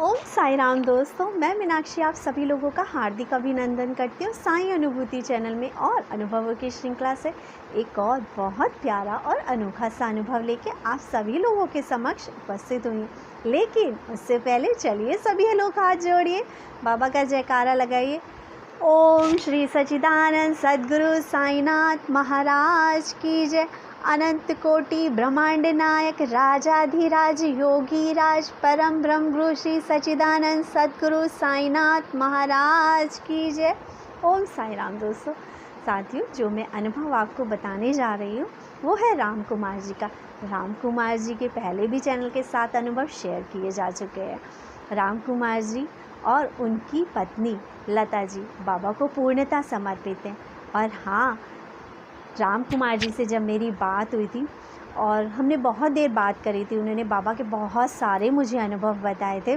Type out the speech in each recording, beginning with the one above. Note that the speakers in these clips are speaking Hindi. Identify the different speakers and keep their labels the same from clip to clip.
Speaker 1: ओम साई राम दोस्तों, मैं मीनाक्षी आप सभी लोगों का हार्दिक अभिनंदन करती हूँ साई अनुभूति चैनल में। और अनुभवों की श्रृंखला से एक और बहुत प्यारा और अनोखा सा अनुभव लेके आप सभी लोगों के समक्ष उपस्थित हुई। लेकिन उससे पहले चलिए सभी लोग हाथ जोड़िए, बाबा का जयकारा लगाइए। ओम श्री सच्चिदानंद सद्गुरु साईनाथ महाराज की जय। अनंत कोटि ब्रह्मांड नायक राजाधिराज योगी राज परम ब्रह्म गुरु श्री सच्चिदानंद सद्गुरु साईनाथ महाराज की जय। ओम साई राम दोस्तों। साथियों, जो मैं अनुभव आपको बताने जा रही हूँ वो है राम कुमार जी का। राम कुमार जी के पहले भी चैनल के साथ अनुभव शेयर किए जा चुके हैं। राम कुमार जी और उनकी पत्नी लता जी बाबा को पूर्णतः समर्पित हैं। और हाँ, राम कुमार जी से जब मेरी बात हुई थी और हमने बहुत देर बात करी थी, उन्होंने बाबा के बहुत सारे मुझे अनुभव बताए थे।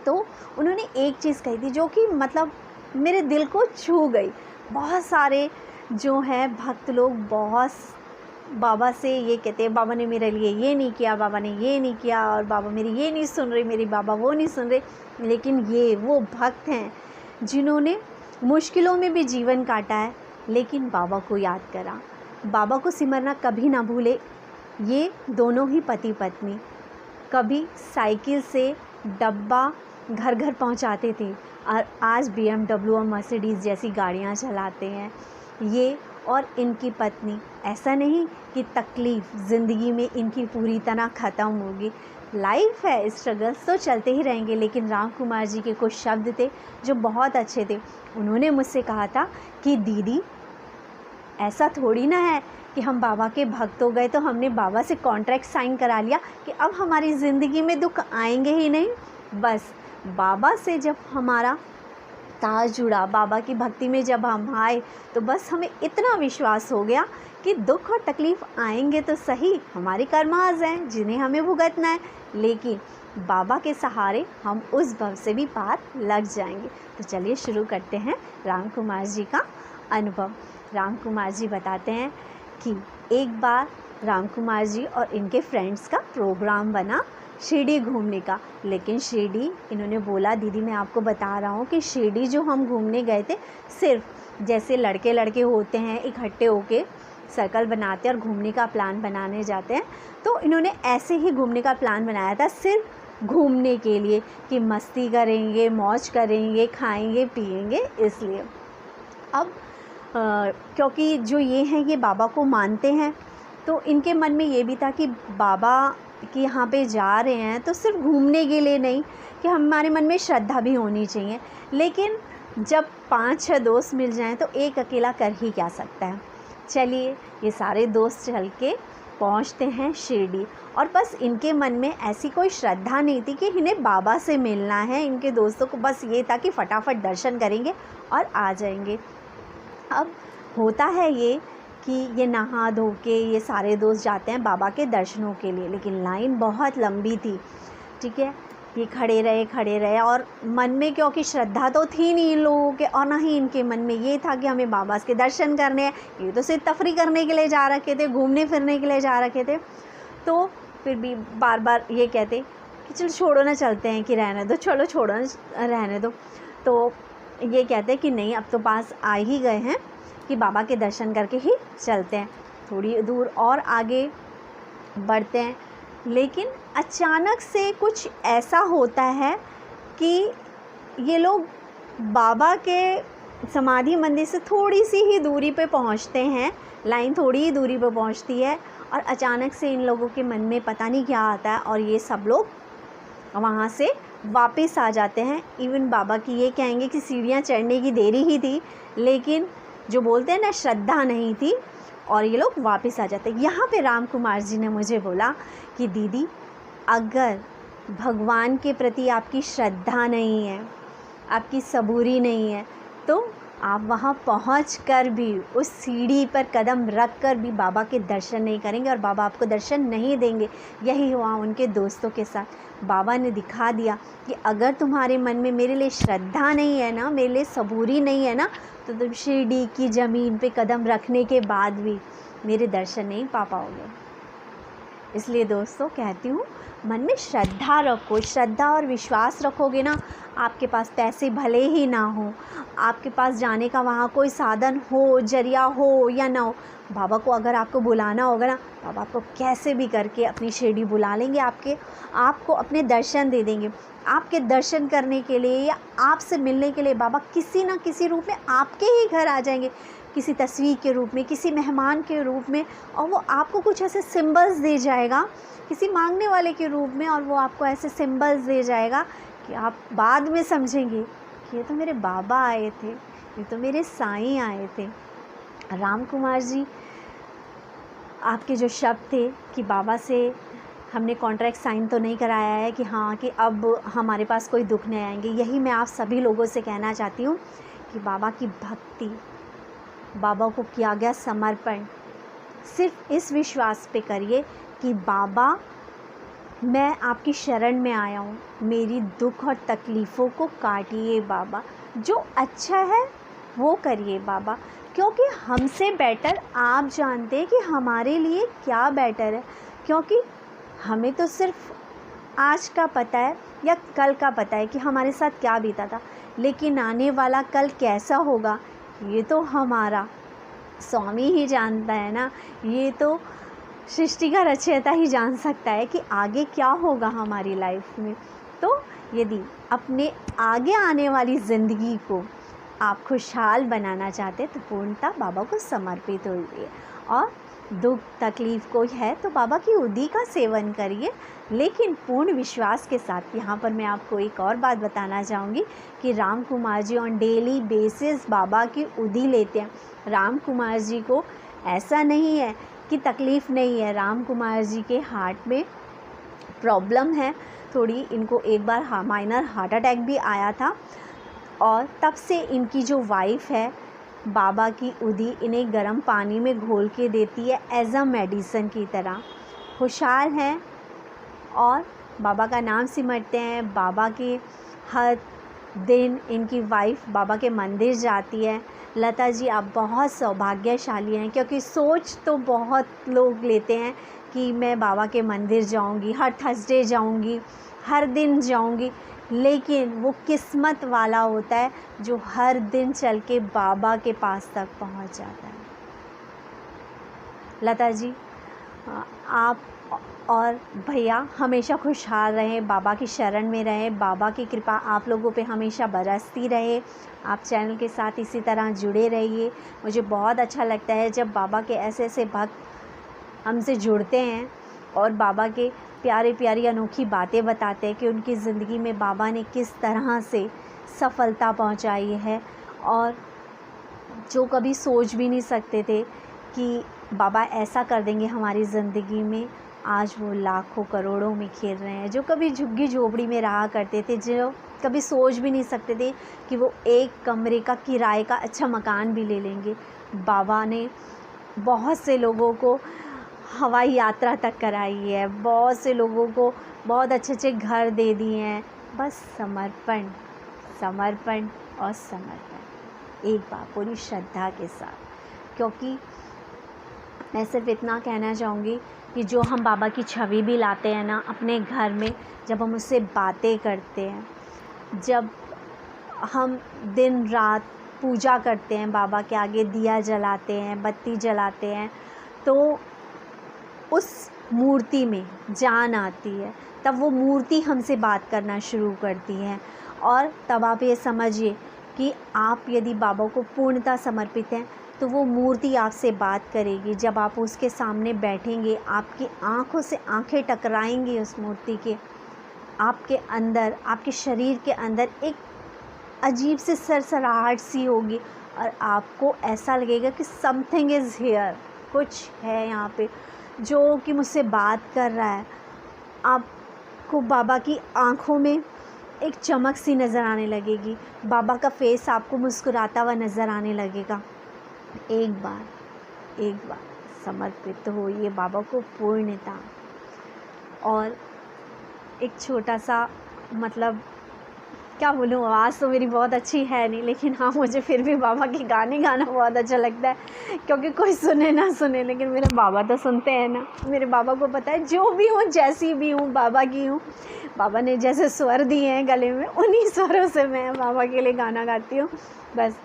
Speaker 1: तो उन्होंने एक चीज़ कही थी जो कि मतलब मेरे दिल को छू गई। बहुत सारे जो हैं भक्त लोग बहुत बाबा से ये कहते हैं, बाबा ने मेरे लिए ये नहीं किया, बाबा ने ये नहीं किया, और बाबा मेरी ये नहीं सुन रहे, मेरी बाबा वो नहीं सुन रहे। लेकिन ये वो भक्त हैं जिन्होंने मुश्किलों में भी जीवन काटा है, लेकिन बाबा को याद करा, बाबा को सिमरना कभी ना भूले। ये दोनों ही पति पत्नी कभी साइकिल से डब्बा घर घर पहुंचाते थे और आज BMW और मर्सिडीज़ जैसी गाड़ियां चलाते हैं ये और इनकी पत्नी। ऐसा नहीं कि तकलीफ़ ज़िंदगी में इनकी पूरी तरह ख़त्म होगी। लाइफ है, स्ट्रगल्स तो चलते ही रहेंगे। लेकिन राम कुमार जी के कुछ शब्द थे जो बहुत अच्छे थे। उन्होंने मुझसे कहा था कि दीदी, ऐसा थोड़ी ना है कि हम बाबा के भक्त हो गए तो हमने बाबा से कॉन्ट्रैक्ट साइन करा लिया कि अब हमारी ज़िंदगी में दुख आएंगे ही नहीं। बस बाबा से जब हमारा ताज जुड़ा, बाबा की भक्ति में जब हम आए, तो बस हमें इतना विश्वास हो गया कि दुख और तकलीफ़ आएंगे तो सही, हमारे कर्माज हैं जिन्हें हमें भुगतना है, लेकिन बाबा के सहारे हम उस भव से भी पार लग जाएंगे। तो चलिए शुरू करते हैं राम कुमार जी का अनुभव। राम कुमार जी बताते हैं कि एक बार राम कुमार जी और इनके फ्रेंड्स का प्रोग्राम बना शिरडी घूमने का। लेकिन शिरडी, इन्होंने बोला, दीदी मैं आपको बता रहा हूँ कि शिरडी जो हम घूमने गए थे, सिर्फ जैसे लड़के लड़के होते हैं इकट्ठे होके सर्कल बनाते हैं और घूमने का प्लान बनाने जाते हैं, तो इन्होंने ऐसे ही घूमने का प्लान बनाया था, सिर्फ घूमने के लिए कि मस्ती करेंगे, मौज करेंगे, खाएंगे पिएंगे। इसलिए अब क्योंकि जो ये हैं ये बाबा को मानते हैं, तो इनके मन में ये भी था कि बाबा कि यहाँ पे जा रहे हैं तो सिर्फ घूमने के लिए नहीं, कि हमारे मन में श्रद्धा भी होनी चाहिए। लेकिन जब 5-6 दोस्त मिल जाएं तो एक अकेला कर ही क्या सकता है। चलिए, ये सारे दोस्त चल के पहुँचते हैं शिरडी। और बस इनके मन में ऐसी कोई श्रद्धा नहीं थी कि इन्हें बाबा से मिलना है। इनके दोस्तों को बस ये था कि फटाफट दर्शन करेंगे और आ जाएंगे। अब होता है ये कि ये नहा धो के ये सारे दोस्त जाते हैं बाबा के दर्शनों के लिए, लेकिन लाइन बहुत लंबी थी। ठीक है, ये खड़े रहे और मन में क्योंकि श्रद्धा तो थी नहीं इन लोगों के, और ना ही इनके मन में ये था कि हमें बाबा के दर्शन करने हैं। ये तो सिर्फ तफरी करने के लिए जा रखे थे, घूमने फिरने के लिए जा रखे थे। तो फिर भी बार बार ये कहते कि चलो छोड़ो ना, चलते हैं, कि रहने दो, चलो छोड़ो ना, रहने दो। तो ये कहते कि नहीं, अब तो पास आ ही गए हैं कि बाबा के दर्शन करके ही चलते हैं। थोड़ी दूर और आगे बढ़ते हैं, लेकिन अचानक से कुछ ऐसा होता है कि ये लोग बाबा के समाधि मंदिर से थोड़ी सी ही दूरी पे पहुंचते हैं। लाइन थोड़ी ही दूरी पे पहुंचती है और अचानक से इन लोगों के मन में पता नहीं क्या आता है और ये सब लोग वहाँ से वापस आ जाते हैं। इवन बाबा की ये कहेंगे कि सीढ़ियाँ चढ़ने की देरी ही थी, लेकिन जो बोलते हैं ना, श्रद्धा नहीं थी, और ये लोग वापस आ जाते हैं। यहाँ पे राम कुमार जी ने मुझे बोला कि दीदी, अगर भगवान के प्रति आपकी श्रद्धा नहीं है, आपकी सबूरी नहीं है, तो आप वहाँ पहुँच कर भी उस सीढ़ी पर कदम रख कर भी बाबा के दर्शन नहीं करेंगे और बाबा आपको दर्शन नहीं देंगे। यही हुआ उनके दोस्तों के साथ। बाबा ने दिखा दिया कि अगर तुम्हारे मन में मेरे लिए श्रद्धा नहीं है ना, मेरे लिए सबूरी नहीं है ना, तो तुम शिरडी की ज़मीन पे कदम रखने के बाद भी मेरे दर्शन नहीं पा पाओगे। इसलिए दोस्तों कहती हूँ, मन में श्रद्धा रखो। श्रद्धा और विश्वास रखोगे ना, आपके पास पैसे भले ही ना हो, आपके पास जाने का वहाँ कोई साधन हो, जरिया हो या ना हो, बाबा को अगर आपको बुलाना होगा ना, बाबा आपको कैसे भी करके अपनी शिरडी बुला लेंगे, आपको अपने दर्शन दे देंगे। आपके दर्शन करने के लिए या आपसे मिलने के लिए बाबा किसी ना किसी रूप में आपके ही घर आ जाएंगे, किसी तस्वीर के रूप में, किसी मेहमान के रूप में, और वो आपको कुछ ऐसे सिंबल्स दे जाएगा, किसी मांगने वाले के रूप में, और वो आपको ऐसे सिंबल्स दे जाएगा कि आप बाद में समझेंगे कि ये तो मेरे बाबा आए थे, ये तो मेरे साईं आए थे। राम कुमार जी, आपके जो शब्द थे कि बाबा से हमने कॉन्ट्रैक्ट साइन तो नहीं कराया है कि हाँ कि अब हमारे पास कोई दुख नहीं आएंगे, यही मैं आप सभी लोगों से कहना चाहती हूँ कि बाबा की भक्ति, बाबा को किया गया समर्पण सिर्फ इस विश्वास पे करिए कि बाबा, मैं आपकी शरण में आया हूँ, मेरी दुख और तकलीफ़ों को काटिए बाबा, जो अच्छा है वो करिए बाबा, क्योंकि हमसे बेटर आप जानते हैं कि हमारे लिए क्या बेटर है। क्योंकि हमें तो सिर्फ आज का पता है या कल का पता है कि हमारे साथ क्या बीता था, लेकिन आने वाला कल कैसा होगा ये तो हमारा स्वामी ही जानता है ना। ये तो सृष्टि का रचयिता ही जान सकता है कि आगे क्या होगा हमारी लाइफ में। तो यदि अपने आगे आने वाली ज़िंदगी को आप खुशहाल बनाना चाहते हैं तो पूर्णतः बाबा को समर्पित होइए, और दुख तकलीफ़ कोई है तो बाबा की उदी का सेवन करिए, लेकिन पूर्ण विश्वास के साथ। यहाँ पर मैं आपको एक और बात बताना चाहूँगी कि Ram Kumar ji on daily basis बाबा की उदी लेते हैं। राम कुमार जी को ऐसा नहीं है कि तकलीफ़ नहीं है, राम कुमार जी के हार्ट में प्रॉब्लम है थोड़ी, इनको एक बार माइनर हार्ट अटैक भी आया था, और तब से इनकी जो वाइफ है बाबा की उदी इन्हें गर्म पानी में घोल के देती है एज अ मेडिसन की तरह। खुशहाल हैं और बाबा का नाम सिमरते हैं। बाबा के हर दिन इनकी वाइफ बाबा के मंदिर जाती है। लता जी, आप बहुत सौभाग्यशाली हैं, क्योंकि सोच तो बहुत लोग लेते हैं कि मैं बाबा के मंदिर जाऊंगी, हर थर्सडे जाऊंगी, हर दिन जाऊंगी, लेकिन वो किस्मत वाला होता है जो हर दिन चल के बाबा के पास तक पहुंच जाता है। लता जी, आप और भैया हमेशा खुशहाल रहें, बाबा की शरण में रहें, बाबा की कृपा आप लोगों पे हमेशा बरसती रहे। आप चैनल के साथ इसी तरह जुड़े रहिए। मुझे बहुत अच्छा लगता है जब बाबा के ऐसे ऐसे भक्त हमसे जुड़ते हैं और बाबा के प्यारी प्यारी अनोखी बातें बताते हैं कि उनकी ज़िंदगी में बाबा ने किस तरह से सफलता पहुंचाई है, और जो कभी सोच भी नहीं सकते थे कि बाबा ऐसा कर देंगे हमारी ज़िंदगी में, आज वो लाखों करोड़ों में खेल रहे हैं। जो कभी झुग्गी झोपड़ी में रहा करते थे, जो कभी सोच भी नहीं सकते थे कि वो एक कमरे का किराए का अच्छा मकान भी ले लेंगे, बाबा ने बहुत से लोगों को हवाई यात्रा तक कराई है, बहुत से लोगों को बहुत अच्छे अच्छे घर दे दिए हैं। बस समर्पण, समर्पण और समर्पण, एक बार पूरी श्रद्धा के साथ। क्योंकि मैं सिर्फ इतना कहना चाहूँगी कि जो हम बाबा की छवि भी लाते हैं ना अपने घर में, जब हम उससे बातें करते हैं, जब हम दिन रात पूजा करते हैं, बाबा के आगे दिया जलाते हैं, बत्ती जलाते हैं, तो उस मूर्ति में जान आती है। तब वो मूर्ति हमसे बात करना शुरू करती है, और तब आप ये समझिए कि आप यदि बाबा को पूर्णतः समर्पित हैं तो वो मूर्ति आपसे बात करेगी। जब आप उसके सामने बैठेंगे, आपकी आँखों से आँखें टकराएंगी उस मूर्ति के, आपके अंदर, आपके शरीर के अंदर एक अजीब सी सरसराहट सी होगी, और आपको ऐसा लगेगा कि समथिंग इज़ हियर, कुछ है यहाँ पे जो कि मुझसे बात कर रहा है। आपको बाबा की आँखों में एक चमक सी नज़र आने लगेगी, बाबा का फेस आपको मुस्कुराता हुआ नज़र आने लगेगा। एक बार समर्पित होइए बाबा को पूर्णता। और एक छोटा सा मतलब क्या बोलूँ, आवाज़ तो मेरी बहुत अच्छी है नहीं, लेकिन हाँ मुझे फिर भी बाबा के गाने गाना बहुत अच्छा लगता है। क्योंकि कोई सुने ना सुने, लेकिन मेरे बाबा तो सुनते हैं ना। मेरे बाबा को पता है जो भी हूँ, जैसी भी हूँ, बाबा की हूँ। बाबा ने जैसे स्वर दिए हैं गले में, उन्हीं स्वरों से मैं बाबा के लिए गाना गाती हूँ। बस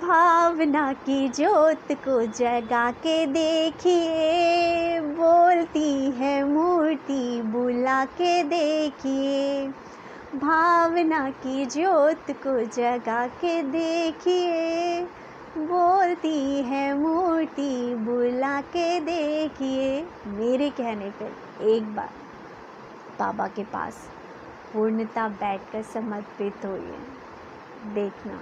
Speaker 1: भावना की ज्योत को जगा के देखिए, बोलती है मूर्ति बुला के देखिए। भावना की ज्योत को जगा के देखिए, बोलती है मूर्ति बुला के देखिए। मेरे कहने पर एक बार बाबा के पास पूर्णता बैठकर समर्पित होइए। देखना,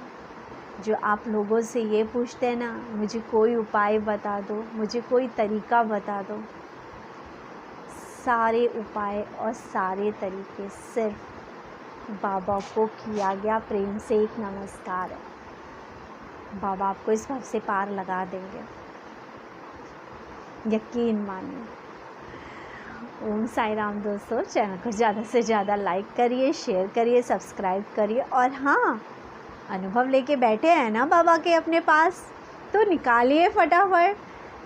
Speaker 1: जो आप लोगों से ये पूछते हैं ना, मुझे कोई उपाय बता दो, मुझे कोई तरीका बता दो, सारे उपाय और सारे तरीके सिर्फ बाबा को किया गया प्रेम से एक नमस्कार है। बाबा आपको इस भाव से पार लगा देंगे, यकीन मानिए। ओम साई राम दोस्तों, चैनल को ज़्यादा से ज़्यादा लाइक करिए, शेयर करिए, सब्सक्राइब करिए। और हाँ, अनुभव लेके बैठे हैं ना बाबा के अपने पास, तो निकालिए फटाफट,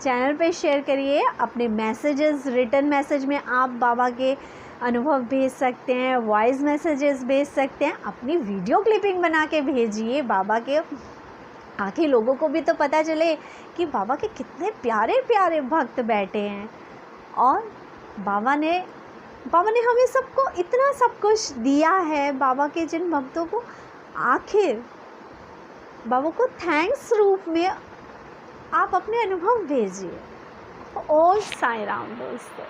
Speaker 1: चैनल पे शेयर करिए। अपने मैसेजेस, रिटर्न मैसेज में आप बाबा के अनुभव भेज सकते हैं, वॉइस मैसेजेस भेज सकते हैं, अपनी वीडियो क्लिपिंग बना के भेजिए बाबा के, आखिर लोगों को भी तो पता चले कि बाबा के कितने प्यारे प्यारे भक्त बैठे हैं। और बाबा ने हमें सबको इतना सब कुछ दिया है। बाबा के जिन भक्तों को, आखिर बाबा को थैंक्स रूप में आप अपने अनुभव भेजिए। ओम साई राम दोस्तों।